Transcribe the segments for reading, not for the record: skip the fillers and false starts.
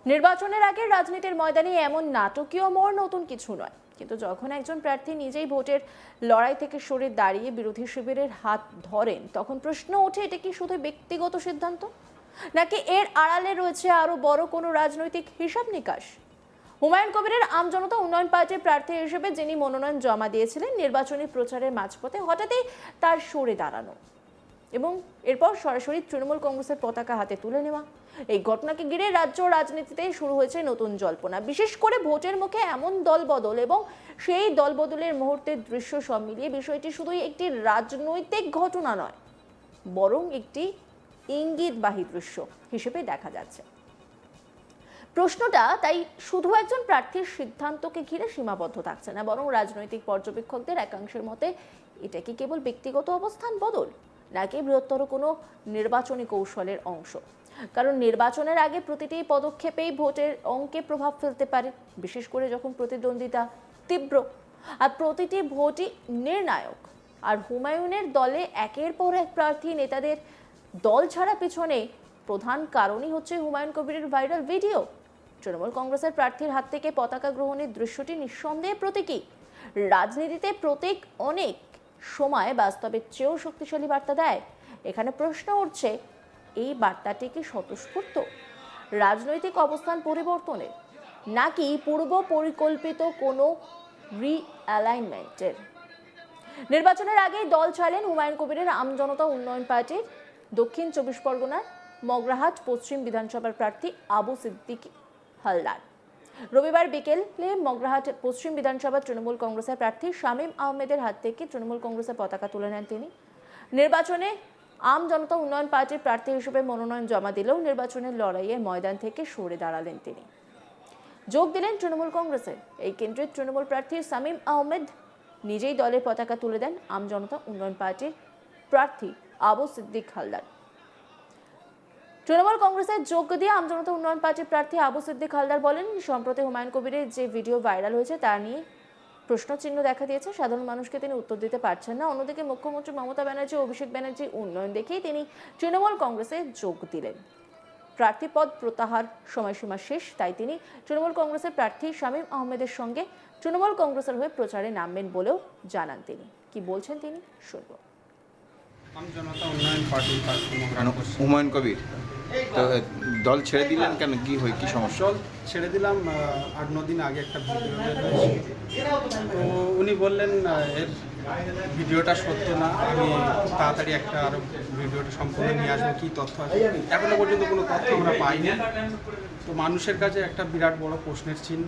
নির্বাচনের আগে রাজনীতির ময়দানে এমন নাটকীয় মোড় নতুন কিছু নয়, কিন্তু যখন একজন প্রার্থী নিজেই ভোটের লড়াই থেকে সরে দাঁড়িয়ে বিরোধী শিবিরের হাত ধরেন, তখন প্রশ্ন ওঠে, এটা কি শুধু ব্যক্তিগত সিদ্ধান্ত, নাকি এর আড়ালে রয়েছে আরো বড় কোনো রাজনৈতিক হিসাব নিকাশ? হুমায়ুন কবিরের আমজনতা উন্নয়ন পার্টির প্রার্থী হিসেবে যিনি মনোনয়ন জমা দিয়েছিলেন, নির্বাচনী প্রচারের মাঝপথে হঠাৎই তার সরে দাঁড়ানো এবং এরপর সরাসরি তৃণমূল কংগ্রেসের পতাকা হাতে তুলে নেওয়া, এই ঘটনাকে ঘিরে রাজ্য রাজনীতিতে শুরু হয়েছে নতুন জল্পনা। বিশেষ করে ভোটের মুখে এমন দলবদল এবং সেই দলবদলের মুহূর্তের দৃশ্য সব মিলিয়ে বিষয়টি শুধুই একটি রাজনৈতিক ঘটনা নয়, বরং একটি ইঙ্গিতবাহী দৃশ্য হিসেবে দেখা যাচ্ছে। প্রশ্নটা তাই শুধু একজন প্রার্থীর সিদ্ধান্তকে ঘিরে সীমাবদ্ধ থাকছে না, বরং রাজনৈতিক পর্যবেক্ষকদের একাংশের মতে এটা কি কেবল ব্যক্তিগত অবস্থান বদল, নাকি বৃহত্তর কোনো নির্বাচনী কৌশলের অংশ? কারণ নির্বাচনের আগে প্রতিটি পদক্ষেপেই ভোটের অঙ্কে প্রভাব ফেলতে পারে, বিশেষ করে যখন প্রতিদ্বন্দ্বিতা তীব্র আর প্রতিটি ভোটই নির্ণায়ক। আর হুমায়ুনের দলে একের পর এক প্রার্থী নেতাদের দল ছাড়া পিছনে প্রধান কারণই হচ্ছে হুমায়ুন কবিরের ভাইরাল ভিডিও। তৃণমূল কংগ্রেসের প্রার্থীর হাত থেকে পতাকা গ্রহণের দৃশ্যটি নিঃসন্দেহে প্রতীকী। রাজনীতিতে প্রতীক অনেক সময় বাস্তবের চেয়েও শক্তিশালী বার্তা দেয়। এখানে প্রশ্ন উঠছে, এই বার্তাটি কি স্বতঃস্ফূর্ত রাজনৈতিক অবস্থান পরিবর্তনের, নাকি পূর্ব পরিকল্পিত কোনো রিঅ্যালাইনমেন্টের? নির্বাচনের আগেই দল ছাড়লেন হুমায়ুন কবিরের আমজনতা উন্নয়ন পার্টির দক্ষিণ 24 পরগনার মগরাহাট পশ্চিম বিধানসভার প্রার্থী আবু সিদ্দিক হালদার। রবিবার বিকেলে মগরাহাট পশ্চিম বিধানসভার তৃণমূল কংগ্রেসের প্রার্থী শামীম আহমেদের হাত থেকে তৃণমূল কংগ্রেসের পতাকা তুলে নেন তিনি। নির্বাচনে আম জনতা উন্নয়ন পার্টির প্রার্থী হিসেবে মনোনয়ন জমা দিলেও নির্বাচনের লড়াইয়ে ময়দান থেকে সরে দাঁড়ালেন তিনি, যোগ দিলেন তৃণমূল কংগ্রেসে। এই কেন্দ্রের তৃণমূল প্রার্থী শামীম আহমেদ নিজেই দলের পতাকা তুলে দেন আম জনতা উন্নয়ন পার্টির প্রার্থী আবু সিদ্দিক হালদার। তৃণমূল কংগ্রেসে যোগ দিয়ে আমজনতা উন্নয়ন পার্টির প্রার্থী আবু সিদ্দিক হালদার বলেন, সম্প্রতি হুমায়ুন কবিরের যে ভিডিও ভাইরাল হয়েছে তা নিয়ে প্রশ্নচিহ্ন দেখা দিয়েছে। সাধারণ মানুষকে তিনি উত্তর দিতে পারছেন না। অন্যদিকে মুখ্যমন্ত্রী মমতা ব্যানার্জি ও অভিষেক ব্যানার্জি উন্নয়ন দেখেই তিনি তৃণমূল কংগ্রেসে যোগ দিলেন। প্রার্থী পদ প্রত্যাহার সময়সীমা শেষ, তাই তিনি তৃণমূল কংগ্রেসের প্রার্থী শামীম আহমেদের সঙ্গে তৃণমূল কংগ্রেসের হয়ে প্রচারে নামবেন বলেও জানান তিনি। কি বলছেন তিনি, শুনব। আমজনতা উন্নয়ন পার্টির হুমায়ুন কবির তো দল ছেড়ে দিলেন কেন, কি হয়, কি সমস্যা? দল ছেড়ে দিলাম 8-9 দিন আগে একটা ভিডিও বের হয়েছে। তো উনি বললেন এর ভিডিওটা সত্য না, আমি খুব তাড়াতাড়ি একটা আরও ভিডিওটা সম্পূর্ণ নিয়ে আসবো, কী তথ্য আছে এখনো পর্যন্ত কোনো তথ্য আমরা পাইনি। তো মানুষের কাছে একটা বিরাট বড় প্রশ্নের চিহ্ন,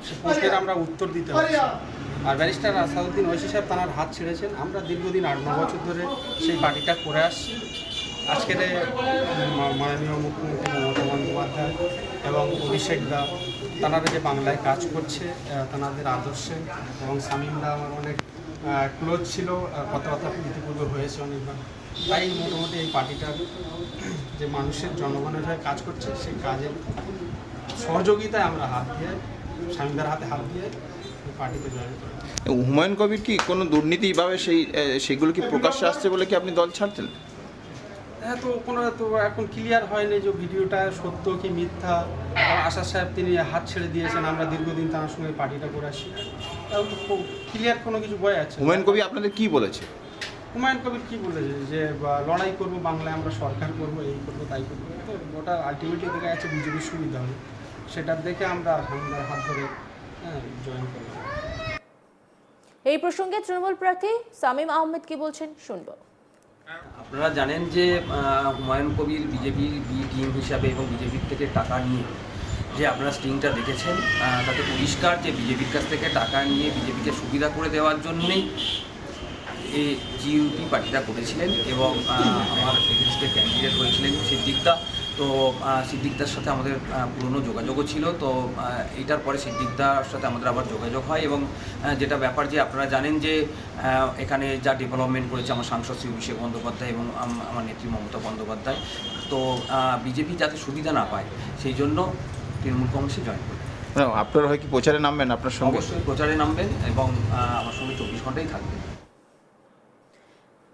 সে প্রশ্নের আমরা উত্তর দিতে পারছি। আর ব্যারিস্টার আসাদুদ্দিন ওয়াইসি সাহেব তাঁর হাত ছেড়েছেন। আমরা দীর্ঘদিন 8-9 বছর ধরে সেই পার্টিটা করে আসছি। আজকের মাননীয় মুখ্যমন্ত্রী মমতা বন্দ্যোপাধ্যায় এবং অভিষেক দা, তাঁরা যে বাংলায় কাজ করছে তাঁদের আদর্শে, এবং শামীমদা আমার অনেক ক্লোজ ছিল, কথাবার্তা ইতিপূর্বে হয়েছে অনেকবার। তাই মোটামুটি এই পার্টিটার যে মানুষের জনগণের হয়ে কাজ করছে, সেই কাজের সহযোগিতায় আমরা হাত দিয়ে, শামীমদার হাতে হাত দিয়ে এই পার্টিতে জয়েন করি। হুমায়ুন কবির কি কোনো দুর্নীতিভাবে সেগুলো কি প্রকাশ্যে আসছে বলে কি আপনি দল ছাড়তেন? হ্যাঁ, তো কোনো তো এখন ক্লিয়ার হয়নি যে ভিডিওটা সত্য কি মিথ্যা। আশা সাহেব তিনি হাত ছেড়ে দিয়েছেন, আমরা দীর্ঘদিন তার সঙ্গে পার্টিটা করে আসি, তাও তো ক্লিয়ার কোনো কিছু বয়ে আছে। হুমায়ুন কবির আপনাদের কি বলেছে? হুমায়ুন কবির কী বলেছে যে লড়াই করব, বাংলায় আমরা সরকার করব, এই করবো তাই করবো। তো ওটা আলটিমেটলি দেখা যাচ্ছে বিজেপির সুবিধা হবে, সেটার দেখে আমরা হামদার হাত ধরে জয়েন করব। এই প্রসঙ্গে তৃণমূল প্রার্থী শামীম আহমেদ কি বলছেন, শুনব। আপনারা জানেন যে হুমায়ুন কবির বিজেপির বি টিম হিসাবে এবং বিজেপির থেকে টাকা নিয়ে যে আপনারা স্ট্রিংটা দেখেছেন, তাতে পরিষ্কার যে বিজেপির কাছ থেকে টাকা নিয়ে বিজেপিকে সুবিধা করে দেওয়ার জন্যেই এই জিইউপি পার্টিটা করেছিলেন। এবং আমার এগেনস্টে ক্যান্ডিডেট হয়েছিলেন সিদ্দিকদা। তো সিদ্দিকদার সাথে আমাদের পুরনো যোগাযোগও ছিল। তো এইটার পরে সিদ্দিকদার সাথে আমাদের আবার যোগাযোগ হয়। এবং যেটা ব্যাপার যে আপনারা জানেন যে এখানে যা ডেভেলপমেন্ট করেছে আমার সাংসদ শ্রী অভিষেক বন্দ্যোপাধ্যায় এবং আমার নেত্রী মমতা বন্দ্যোপাধ্যায়, তো বিজেপি যাতে সুবিধা না পায় সেই জন্য তৃণমূল কংগ্রেসে জয়েন করবে। আপনারা হয় কি প্রচারে নামবেন আপনার সঙ্গে? অবশ্যই প্রচারে নামবেন এবং আমার সঙ্গে 24 ঘন্টাই থাকবেন।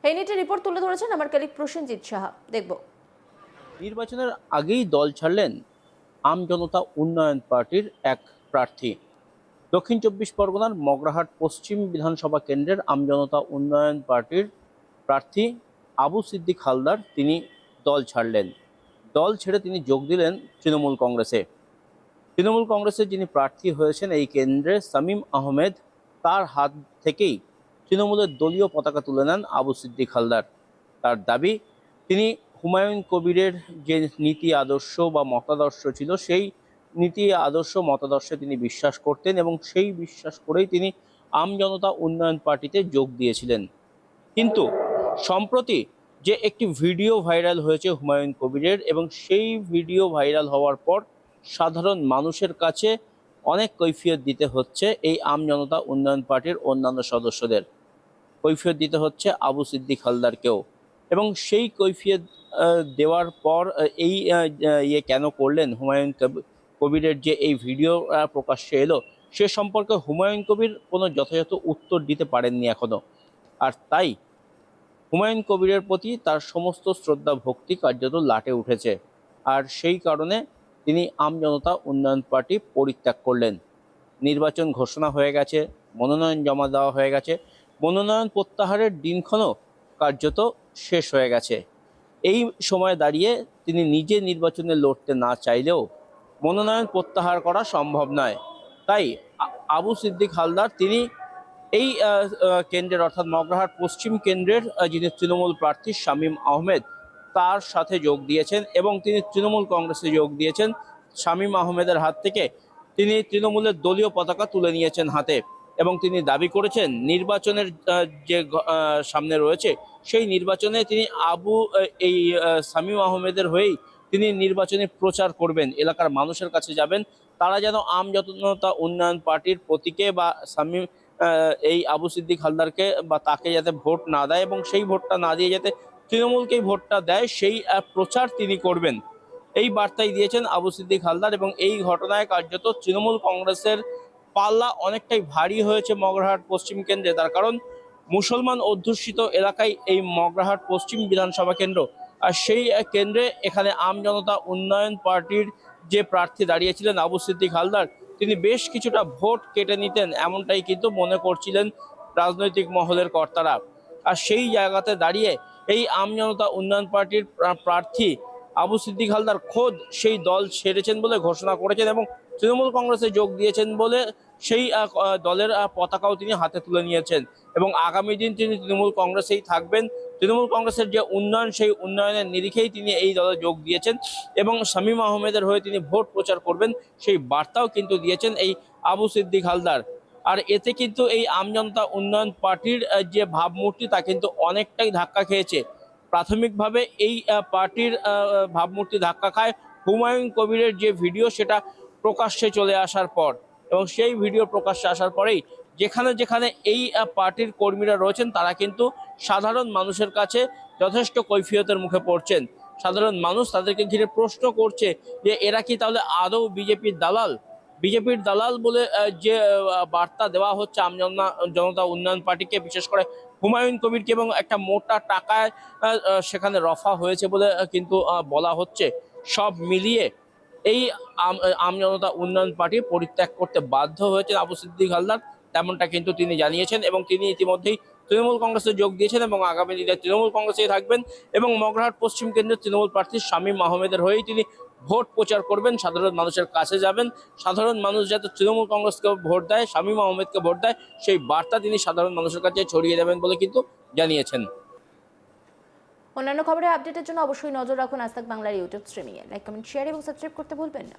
এই নিয়ে রিপোর্ট তুলে ধরেছেন আমার কলিগ প্রসেনজিৎ সাহা, দেখব। নির্বাচনের আগেই দল ছাড়লেন আমজনতা উন্নয়ন পার্টির এক প্রার্থী। দক্ষিণ চব্বিশ পরগনার মগরাহাট পশ্চিম বিধানসভা কেন্দ্রের আমজনতা উন্নয়ন পার্টির প্রার্থী আবু সিদ্দিক হালদার তিনি দল ছাড়লেন। দল ছেড়ে তিনি যোগ দিলেন তৃণমূল কংগ্রেসে। তৃণমূল কংগ্রেসের যিনি প্রার্থী হয়েছেন এই কেন্দ্রে শামীম আহমেদ, তার হাত থেকেই তৃণমূলের দলীয় পতাকা তুলে নেন আবু সিদ্দিক হালদার। তার দাবি, তিনি হুমায়ুন কবিরের যে নীতি আদর্শ বা মতাদর্শ ছিল সেই নীতি আদর্শ মতাদর্শে তিনি বিশ্বাস করতেন এবং সেই বিশ্বাস করেই তিনি আমজনতা উন্নয়ন পার্টিতে যোগ দিয়েছিলেন। কিন্তু সম্প্রতি যে একটি ভিডিও ভাইরাল হয়েছে হুমায়ুন কবিরের, এবং সেই ভিডিও ভাইরাল হওয়ার পর সাধারণ মানুষের কাছে অনেক কৈফিয়ত দিতে হচ্ছে এই আমজনতা উন্নয়ন পার্টির অন্যান্য সদস্যদের, কৈফিয়ত দিতে হচ্ছে আবু সিদ্দিক হালদারকেও। এবং সেই কৈফিয়ত দেওয়ার পর এই কেন করলেন, হুমায়ুন কবিরের যে এই ভিডিও প্রকাশ্যে এলো সে সম্পর্কে হুমায়ুন কবির কোনো যথাযথ উত্তর দিতে পারেননি এখনো। আর তাই হুমায়ুন কবিরের প্রতি তার সমস্ত শ্রদ্ধা ভক্তি কার্যত লাটে উঠেছে। আর সেই কারণে তিনি আমজনতা উন্নয়ন পার্টি পরিত্যাগ করলেন। নির্বাচন ঘোষণা হয়ে গেছে, মনোনয়ন জমা দেওয়া হয়ে গেছে, মনোনয়ন প্রত্যাহারের দিনক্ষণও কার্যত শেষ হয়ে গেছে। এই সময় দাঁড়িয়ে তিনি নিজে নির্বাচনে লড়তে না চাইলেও মনোনয়ন প্রত্যাহার করা সম্ভব নয়। তাই আবু সিদ্দিক হালদার তিনি এই কেন্দ্রের অর্থাৎ মগরাহাট পশ্চিম কেন্দ্রের যিনি তৃণমূল প্রার্থী শামীম আহমেদ তার সাথে যোগ দিয়েছেন এবং তিনি তৃণমূল কংগ্রেসে যোগ দিয়েছেন। শামীম আহমেদের হাত থেকে তিনি তৃণমূলের দলীয় পতাকা তুলে নিয়েছেন হাতে এবং তিনি দাবি করেছেন নির্বাচনের যে সামনে রয়েছে সেই নির্বাচনে তিনি শামীম আহমেদের হয়েই তিনি নির্বাচনী প্রচার করবেন, এলাকার মানুষের কাছে যাবেন, তারা যেন আমজনতা উন্নয়ন পার্টির প্রতীকে বা এই আবু সিদ্দিক হালদারকে বা তাকে যাতে ভোট না দেয় এবং সেই ভোটটা না দিয়ে যাতে তৃণমূলকেই ভোটটা দেয় সেই প্রচার তিনি করবেন, এই বার্তাই দিয়েছেন আবু সিদ্দিক হালদার। এবং এই ঘটনায় কার্যত তৃণমূল কংগ্রেসের পাল্লা অনেকটাই ভারী হয়েছে মগরাহাট পশ্চিম কেন্দ্রে। তার কারণ মুসলমান অধ্যুষিত এলাকায় এই মগরাহাট পশ্চিম বিধানসভা কেন্দ্র, আর সেই কেন্দ্রে এখানে আমজনতা উন্নয়ন পার্টির যে প্রার্থী দাঁড়িয়েছিলেন আবু সিদ্দিক হালদার, তিনি বেশ কিছুটা ভোট কেটে নিতেন এমনটাই কিন্তু মনে করছিলেন রাজনৈতিক মহলের কর্তারা। আর সেই জায়গাতে দাঁড়িয়ে এই আমজনতা উন্নয়ন পার্টির প্রার্থী আবু সিদ্দিক হালদার খোদ সেই দল ছেড়েছেন বলে ঘোষণা করেছেন এবং তৃণমূল কংগ্রেসে যোগ দিয়েছেন বলে সেই দলের পতাকাও তিনি হাতে তুলে নিয়েছেন এবং আগামী দিন তিনি তৃণমূল কংগ্রেসেই থাকবেন। তৃণমূল কংগ্রেসের যে উন্নয়ন সেই উন্নয়নের নিরিখেই তিনি এই দলে যোগ দিয়েছেন এবং শামীম আহমেদের হয়ে তিনি ভোট প্রচার করবেন সেই বার্তাও কিন্তু দিয়েছেন এই আবু সিদ্দিক হালদার। আর এতে কিন্তু এই আমজনতা উন্নয়ন পার্টির যে ভাবমূর্তি তা কিন্তু অনেকটাই ধাক্কা খেয়েছে। প্রাথমিকভাবে এই পার্টির ভাবমূর্তি ধাক্কা খায় হুমায়ুন কবিরের যে ভিডিও সেটা প্রকাশ্যে চলে আসার পর, এবং সেই ভিডিও প্রকাশ্যে আসার পরেই যেখানে যেখানে এই পার্টির কর্মীরা রয়েছেন তারা কিন্তু সাধারণ মানুষের কাছে যথেষ্ট কৈফিয়তের মুখে পড়ছেন। সাধারণ মানুষ তাদেরকে ঘিরে প্রশ্ন করছে যে এরা কি তাহলে আদৌ বিজেপির দালাল? বিজেপির দালাল বলে যে বার্তা দেওয়া হচ্ছে জনতা উন্নয়ন পার্টিকে, বিশেষ করে হুমায়ুন কবিরকে, এবং একটা মোটা টাকায় সেখানে রফা হয়েছে বলে কিন্তু বলা হচ্ছে, সব মিলিয়ে এই আমজনতা উন্নয়ন পার্টি পরিত্যাগ করতে বাধ্য হয়েছেন আবু সিদ্দিক হালদার, তেমনটা কিন্তু তিনি জানিয়েছেন। এবং তিনি ইতিমধ্যেই তৃণমূল কংগ্রেসে যোগ দিয়েছেন এবং আগামী দিনে তৃণমূল কংগ্রেসেই থাকবেন এবং মগরাহাট পশ্চিম কেন্দ্রের তৃণমূল প্রার্থী শামীম আহমেদের হয়েই তিনি ভোট প্রচার করবেন, সাধারণ মানুষের কাছে যাবেন। সাধারণ মানুষ যাতে তৃণমূল কংগ্রেসকে ভোট দেয়, শামীম আহমেদকে ভোট দেয়, সেই বার্তা তিনি সাধারণ মানুষের কাছে ছড়িয়ে দেবেন বলে কিন্তু জানিয়েছেন। অন্যান্য খবরের আপডেটের জন্য অবশ্যই নজর রাখুন আজ তাক বাংলার ইউটিউব স্ট্রিমিংয়ে। লাইক, কমেন্ট, শেয়ার এবং সাবস্ক্রাইব করতে ভুলবেন না।